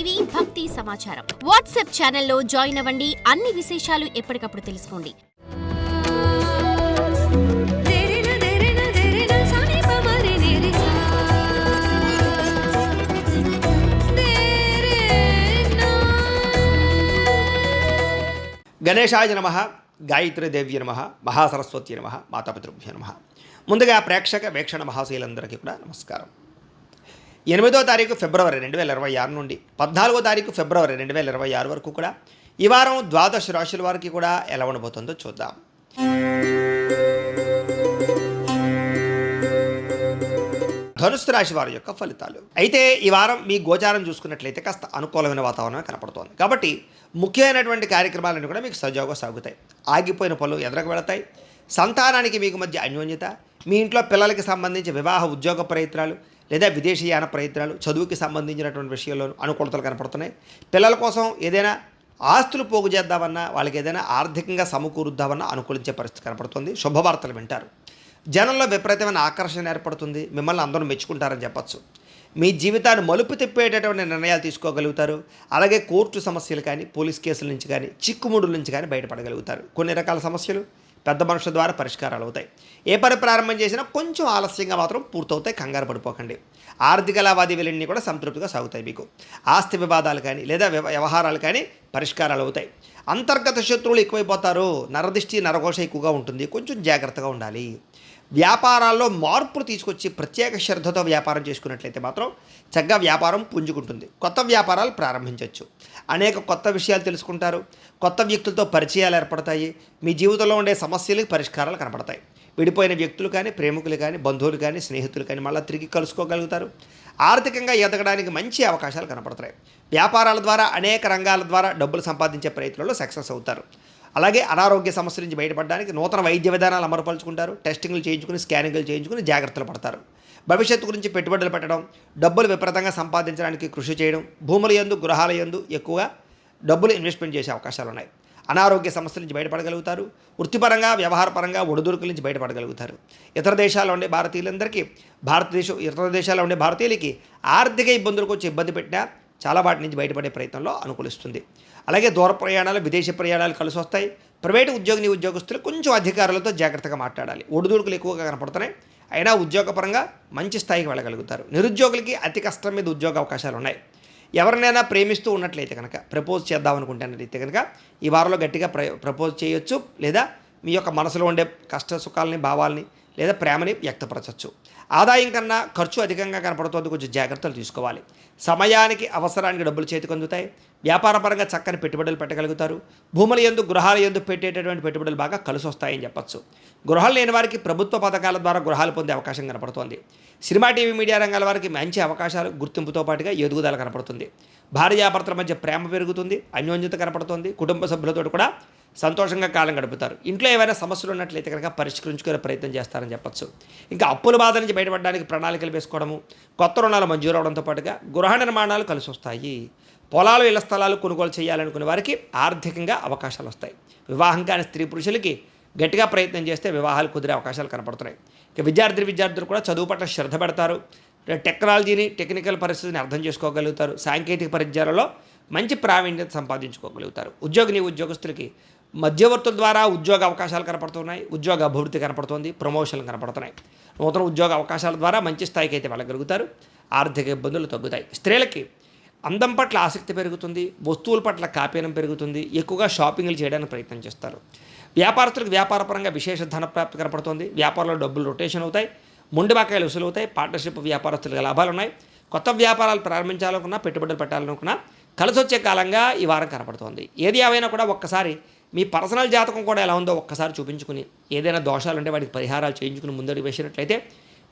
TV భక్తి సమాచారం WhatsApp ఛానల్లో జాయిన్ అవ్వండి. అన్ని విశేషాలు ఎప్పటికప్పుడు తెలుసుకోండి. గణేశాయ నమః, గాయత్రీదేవ్య నమః, మహాసరస్వతి నమః, మాతాపితృభ్యో నమః. ముందుగా ప్రేక్షక వీక్షణ మహాశీలందరికీ కూడా నమస్కారం. 8వ తారీఖు ఫిబ్రవరి 2026 నుండి 14వ తారీఖు ఫిబ్రవరి 2026 వరకు కూడా ఈ వారం ద్వాదశ రాశుల వారికి కూడా ఎలా ఉండబోతుందో చూద్దాం. ధనుస్సు రాశి వారి యొక్క ఫలితాలు. అయితే ఈ వారం మీ గోచారం చూసుకున్నట్లయితే కాస్త అనుకూలమైన వాతావరణం కనపడుతోంది. కాబట్టి ముఖ్యమైనటువంటి కార్యక్రమాలన్నీ కూడా మీకు సజావుగా సాగుతాయి. ఆగిపోయిన పనులు ఎదురకు వెళతాయి. సంతానానికి మీకు మధ్య అన్యోన్యత, మీ ఇంట్లో పిల్లలకి సంబంధించి వివాహ ఉద్యోగ ప్రయత్నాలు లేదా విదేశీయాన ప్రయత్నాలు, చదువుకి సంబంధించినటువంటి విషయాల్లోనూ అనుకూలతలు కనపడుతున్నాయి. పిల్లల కోసం ఏదైనా ఆస్తులు పోగు చేద్దామన్నా, వాళ్ళకి ఏదైనా ఆర్థికంగా సమకూరుద్దామన్నా అనుకూలించే పరిస్థితి కనపడుతుంది. శుభవార్తలు వింటారు. జనంలో విపరీతమైన ఆకర్షణ ఏర్పడుతుంది. మిమ్మల్ని అందరూ మెచ్చుకుంటారని చెప్పచ్చు. మీ జీవితాన్ని మలుపు తిప్పేటటువంటి నిర్ణయాలు తీసుకోగలుగుతారు. అలాగే కోర్టు సమస్యలు కానీ, పోలీస్ కేసుల నుంచి కానీ, చిక్కుముడుల నుంచి కానీ బయటపడగలుగుతారు. కొన్ని రకాల సమస్యలు పెద్ద మనుషుల ద్వారా పరిష్కారాలు అవుతాయి. ఏ పని ప్రారంభం చేసినా కొంచెం ఆలస్యంగా మాత్రం పూర్తవుతాయి. కంగారు పడిపోకండి. ఆర్థిక లావాదేవీలన్నీ కూడా సంతృప్తిగా సాగుతాయి. మీకు ఆస్తి వివాదాలు కానీ లేదా వ్యవహారాలు కానీ పరిష్కారాలు అవుతాయి. అంతర్గత శత్రువులు ఎక్కువైపోతారు. నరదిష్టి నరఘోష ఎక్కువగా ఉంటుంది. కొంచెం జాగ్రత్తగా ఉండాలి. వ్యాపారాల్లో మార్పులు తీసుకొచ్చి ప్రత్యేక శ్రద్ధతో వ్యాపారం చేసుకున్నట్లయితే మాత్రం చక్కగా వ్యాపారం పుంజుకుంటుంది. కొత్త వ్యాపారాలు ప్రారంభించవచ్చు. అనేక కొత్త విషయాలు తెలుసుకుంటారు. కొత్త వ్యక్తులతో పరిచయాలు ఏర్పడతాయి. మీ జీవితంలో ఉండే సమస్యలకు పరిష్కారాలు కనపడతాయి. విడిపోయిన వ్యక్తులు కానీ, ప్రేమికులు కానీ, బంధువులు కానీ, స్నేహితులు కానీ మళ్ళీ తిరిగి కలుసుకోగలుగుతారు. ఆర్థికంగా ఎదగడానికి మంచి అవకాశాలు కనపడతాయి. వ్యాపారాల ద్వారా అనేక రంగాల ద్వారా డబ్బులు సంపాదించే ప్రయత్నంలో సక్సెస్ అవుతారు. అలాగే అనారోగ్య సమస్యల నుంచి బయటపడడానికి నూతన వైద్య విధానాలు అమలుపరుచుకుంటారు. టెస్టింగ్లు చేయించుకుని, స్కానింగ్లు చేయించుకుని జాగ్రత్తలు పడతారు. భవిష్యత్తు గురించి పెట్టుబడులు పెట్టడం, డబ్బులు విపరీతంగా సంపాదించడానికి కృషి చేయడం, భూముల యందు, గృహాల యందు ఎక్కువగా డబ్బులు ఇన్వెస్ట్మెంట్ చేసే అవకాశాలు ఉన్నాయి. అనారోగ్య సమస్యల నుంచి బయటపడగలుగుతారు. వృత్తిపరంగా, వ్యవహారపరంగా ఒడిదుడుకుల నుంచి బయటపడగలుగుతారు. ఇతర దేశాల్లో ఉండే భారతీయులందరికీ, ఇతర దేశాల్లో ఉండే భారతీయులకి ఆర్థిక ఇబ్బందులకు వచ్చి ఇబ్బంది పెట్టినా చాలా వాటి నుంచి బయటపడే ప్రయత్నంలో అనుకూలిస్తుంది. అలాగే దూర ప్రయాణాలు, విదేశీ ప్రయాణాలు కలిసి వస్తాయి. ప్రైవేటు ఉద్యోగస్తులు కొంచెం అధికారులతో జాగ్రత్తగా మాట్లాడాలి. ఒడిదుడుకులు ఎక్కువగా కనపడుతున్నాయి. అయినా ఉద్యోగపరంగా మంచి స్థాయికి వెళ్ళగలుగుతారు. నిరుద్యోగులకి అతి కష్టం మీద ఉద్యోగ అవకాశాలు ఉన్నాయి. ఎవరినైనా ప్రేమిస్తూ ఉన్నట్లయితే కనుక, ప్రపోజ్ చేద్దామనుకుంటున్నట్లయితే కనుక ఈ వారంలో గట్టిగా ప్రపోజ్ చేయొచ్చు. లేదా మీ యొక్క మనసులో ఉండే కష్ట సుఖాలని, భావాలని లేదా ప్రేమని వ్యక్తపరచవచ్చు. ఆదాయం కన్నా ఖర్చు అధికంగా కనపడుతుంది. కొంచెం జాగ్రత్తలు తీసుకోవాలి. సమయానికి, అవసరానికి డబ్బులు చేతికి అందుతాయి. వ్యాపారపరంగా చక్కని పెట్టుబడులు పెట్టగలుగుతారు. భూముల యందు, గృహాల యందు పెట్టేటటువంటి పెట్టుబడులు బాగా కలిసి వస్తాయని చెప్పచ్చు. గృహాలు లేని వారికి ప్రభుత్వ పథకాల ద్వారా గృహాలు పొందే అవకాశం కనపడుతోంది. సినిమా, టీవీ, మీడియా రంగాల వారికి మంచి అవకాశాలు, గుర్తింపుతో పాటుగా ఎదుగుదల కనపడుతుంది. భార్యాభర్తల మధ్య ప్రేమ పెరుగుతుంది. అన్యోన్యత కనపడుతుంది. కుటుంబ సభ్యులతో కూడా సంతోషంగా కాలం గడుపుతారు. ఇంట్లో ఏమైనా సమస్యలు ఉన్నట్లయితే కనుక పరిష్కరించుకునే ప్రయత్నం చేస్తారని చెప్పచ్చు. ఇంకా అప్పుల బాధ నుంచి బయటపడడానికి ప్రణాళికలు వేసుకోవడము, కొత్త రుణాలు మంజూరు అవడంతో పాటుగా గృహ నిర్మాణాలు కలిసి వస్తాయి. పొలాలు, ఇళ్ల స్థలాలు కొనుగోలు చేయాలనుకునే వారికి ఆర్థికంగా అవకాశాలు వస్తాయి. వివాహం కాని స్త్రీ పురుషులకి గట్టిగా ప్రయత్నం చేస్తే వివాహాలు కుదిరే అవకాశాలు కనపడుతున్నాయి. ఇక విద్యార్థులు కూడా చదువు పట్ల శ్రద్ధ పెడతారు. టెక్నాలజీని, టెక్నికల్ పరిస్థితిని అర్థం చేసుకోగలుగుతారు. సాంకేతిక పరిజ్ఞానంలో మంచి ప్రావీణ్యత సంపాదించుకోగలుగుతారు. ఉద్యోగస్తులకి మధ్యవర్తుల ద్వారా ఉద్యోగ అవకాశాలు కనపడుతున్నాయి. ఉద్యోగ అభివృద్ధి కనపడుతుంది. ప్రమోషన్లు కనపడుతున్నాయి. నూతన ఉద్యోగ అవకాశాల ద్వారా మంచి స్థాయికి అయితే వెళ్ళగలుగుతారు. ఆర్థిక ఇబ్బందులు తగ్గుతాయి. స్త్రీలకి అందం పట్ల ఆసక్తి పెరుగుతుంది. వస్తువుల పట్ల కాపీనం పెరుగుతుంది. ఎక్కువగా షాపింగ్లు చేయడానికి ప్రయత్నం చేస్తారు. వ్యాపారస్తులకు వ్యాపారపరంగా విశేష ధన ప్రాప్తి కనపడుతుంది. వ్యాపారంలో డబ్బులు రొటేషన్ అవుతాయి. మొండి బకాయిలు వసూలు అవుతాయి. పార్ట్నర్షిప్ వ్యాపారస్తులకు లాభాలు ఉన్నాయి. కొత్త వ్యాపారాలు ప్రారంభించాలనుకున్నా, పెట్టుబడులు పెట్టాలనుకున్నా కలిసి వచ్చే కాలంగా ఈ వారం కనపడుతోంది. ఏది ఏమైనా కూడా ఒక్కసారి మీ పర్సనల్ జాతకం కూడా ఎలా ఉందో ఒక్కసారి చూపించుకుని, ఏదైనా దోషాలు ఉంటే వాటికి పరిహారాలు చేయించుకుని ముందడుగు వేసినట్లయితే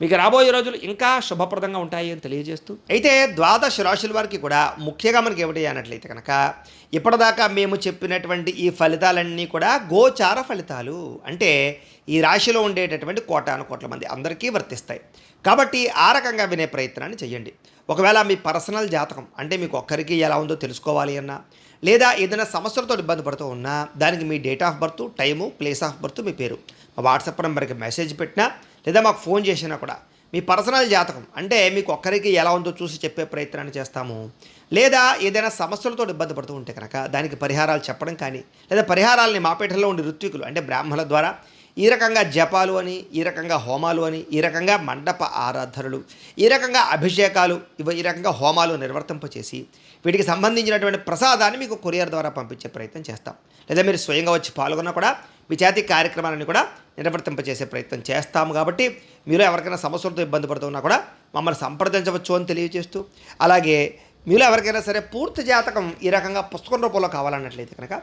మీకు రాబోయే రోజులు ఇంకా శుభప్రదంగా ఉంటాయి అని తెలియజేస్తూ, అయితే ద్వాదశ రాశుల వారికి కూడా ముఖ్యంగా మనకి ఏమిటి అన్నట్లయితే కనుక ఇప్పటిదాకా మేము చెప్పినటువంటి ఈ ఫలితాలన్నీ కూడా గోచార ఫలితాలు. అంటే ఈ రాశిలో ఉండేటటువంటి కోటాను కోట్ల మంది అందరికీ వర్తిస్తాయి. కాబట్టి ఆ రకంగా వినే ప్రయత్నాన్ని చేయండి. ఒకవేళ మీ పర్సనల్ జాతకం అంటే మీకు ఒక్కరికి ఎలా ఉందో తెలుసుకోవాలి అన్నా, లేదా ఏదైనా సమస్యలతో ఇబ్బంది పడుతూ ఉన్నా దానికి మీ date of birth, time, place of birth, మీ పేరు మా వాట్సాప్ నెంబర్కి మెసేజ్ పెట్టినా లేదా మాకు ఫోన్ చేసినా కూడా మీ పర్సనల్ జాతకం అంటే మీకు ఒక్కరికి ఎలా ఉందో చూసి చెప్పే ప్రయత్నాన్ని చేస్తాము. లేదా ఏదైనా సమస్యలతో ఇబ్బంది పడుతూ ఉంటే కనుక దానికి పరిహారాలు చెప్పడం కానీ, లేదా పరిహారాలని మాపేటలో ఉండే ఋత్వికులు అంటే బ్రాహ్మణుల ద్వారా ఈ రకంగా జపాలు అని, ఈ రకంగా హోమాలు అని, ఈ రకంగా మండప ఆరాధనలు, ఈ రకంగా అభిషేకాలు, ఈ రకంగా హోమాలు నిర్వర్తింపచేసి వీటికి సంబంధించినటువంటి ప్రసాదాన్ని మీకు కొరియర్ ద్వారా పంపించే ప్రయత్నం చేస్తాం. లేదా మీరు స్వయంగా వచ్చి పాల్గొన్నా కూడా మీ చేతి కార్యక్రమాలను కూడా నిర్వర్తింపచేసే ప్రయత్నం చేస్తాము. కాబట్టి మీరు ఎవరికైనా సమస్యలతో ఇబ్బంది పడుతున్నా కూడా మమ్మల్ని సంప్రదించవచ్చు అని తెలియజేస్తూ, అలాగే మీలో ఎవరికైనా సరే పూర్తి జాతకం ఈ రకంగా పుస్తకం రూపంలో కావాలన్నట్లయితే కనుక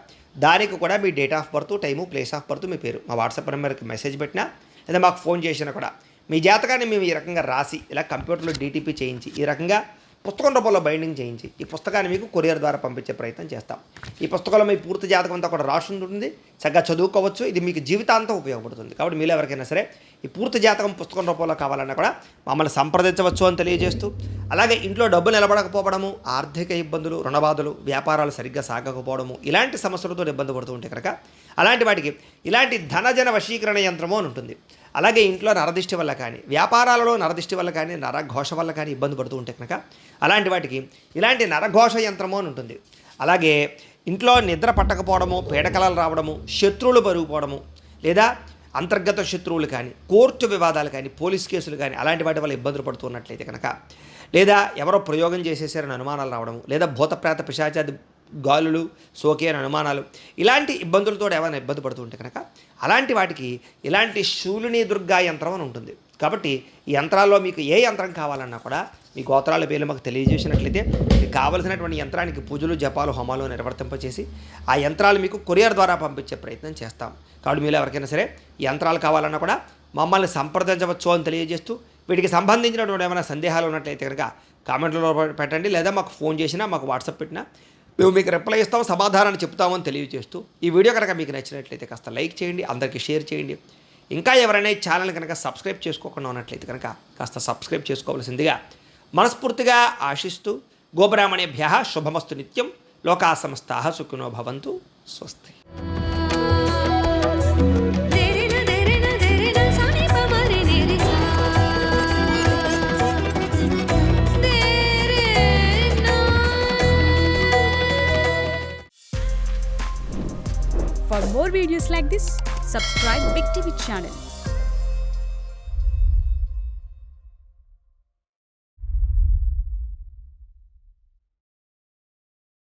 దానికి కూడా మీ date of birth, time, place of birth, మీ పేరు మా వాట్సాప్ నెంబర్కి మెసేజ్ పెట్టినా లేదా మాకు ఫోన్ చేసినా కూడా మీ జాతకాన్ని మేము ఈ రకంగా రాసి ఇలా కంప్యూటర్లో డీటీపీ చేయించి ఈ రకంగా పుస్తకం రూపంలో బైండింగ్ చేయించి ఈ పుస్తకాన్ని మీకు కొరియర్ ద్వారా పంపించే ప్రయత్నం చేస్తాం. ఈ పుస్తకంలో మీ పూర్తి జాతకం అంతా కూడా రాసి ఉంటుంది, చక్కగా చదువుకోవచ్చు. ఇది మీకు జీవితాంతం ఉపయోగపడుతుంది. కాబట్టి మీరు ఎవరికైనా సరే ఈ పూర్తి జాతకం పుస్తకం రూపంలో కావాలన్నా కూడా మమ్మల్ని సంప్రదించవచ్చు అని తెలియజేస్తూ, అలాగే ఇంట్లో డబ్బు నిలబడకపోవడము, ఆర్థిక ఇబ్బందులు, రుణబాధలు, వ్యాపారాలు సరిగ్గా సాగకపోవడము, ఇలాంటి సమస్యలతో ఇబ్బంది పడుతూ ఉంటే కనుక అలాంటి వాటికి ఇలాంటి ధనజన వశీకరణ యంత్రము అని ఉంటుంది. అలాగే ఇంట్లో నరదిష్టి వల్ల కానీ, వ్యాపారాలలో నరదిష్టి వల్ల కానీ, నరఘోష వల్ల కానీ ఇబ్బంది పడుతూ ఉంటే కనుక అలాంటి వాటికి ఇలాంటి నరఘోష యంత్రము అని ఉంటుంది. అలాగే ఇంట్లో నిద్ర పట్టకపోవడము, పీడకలలు రావడము, శత్రువులు పెరిగిపోవడము, లేదా అంతర్గత శత్రువులు కానీ, కోర్టు వివాదాలు కానీ, పోలీస్ కేసులు కానీ అలాంటి వాటి వల్ల ఇబ్బందులు పడుతున్నట్లయితే కనుక, లేదా ఎవరో ప్రయోగం చేసేసారని అనుమానాలు రావడము, లేదా భూతప్రేత పిశాచాది గాలులు సోకే అని అనుమానాలు, ఇలాంటి ఇబ్బందులతో ఏమైనా ఇబ్బంది పడుతూ ఉంటే కనుక అలాంటి వాటికి ఇలాంటి శూలిని దుర్గా యంత్రం అని ఉంటుంది. కాబట్టి ఈ యంత్రాల్లో మీకు ఏ యంత్రం కావాలన్నా కూడా మీ గోత్రాల పేర్లు మాకు తెలియజేసినట్లయితే మీకు కావలసినటువంటి యంత్రానికి పూజలు, జపాలు, హోమాలు నిర్వర్తింపచేసి ఆ యంత్రాలు మీకు కొరియర్ ద్వారా పంపించే ప్రయత్నం చేస్తాం. కాబట్టి మీరు ఎవరికైనా సరే ఈ యంత్రాలు కావాలన్నా కూడా మమ్మల్ని సంప్రదించవచ్చు అని తెలియజేస్తూ, వీటికి సంబంధించినటువంటి ఏమైనా సందేహాలు ఉన్నట్లయితే కనుక కామెంట్లలో పెట్టండి, లేదా మాకు ఫోన్ చేసినా, మాకు వాట్సాప్ పెట్టినా మేము మీకు రిప్లై ఇస్తాం, సమాధానాన్ని చెప్తామని తెలియజేస్తూ, ఈ వీడియో కనుక మీకు నచ్చినట్లయితే కాస్త లైక్ చేయండి, అందరికీ షేర్ చేయండి. ఇంకా ఎవరైనా ఈ ఛానల్ కనుక సబ్స్క్రైబ్ చేసుకోకుండా ఉన్నట్లయితే కనుక కాస్త సబ్స్క్రైబ్ చేసుకోవాల్సిందిగా మనస్ఫూర్తిగా ఆశిస్తూ, గోబ్రాహ్మణేభ్యః శుభమస్తు నిత్యం, లోకా సమస్తాః సుఖినో భవంతు, స్వస్తి. For more videos like this, subscribe Big TV channel.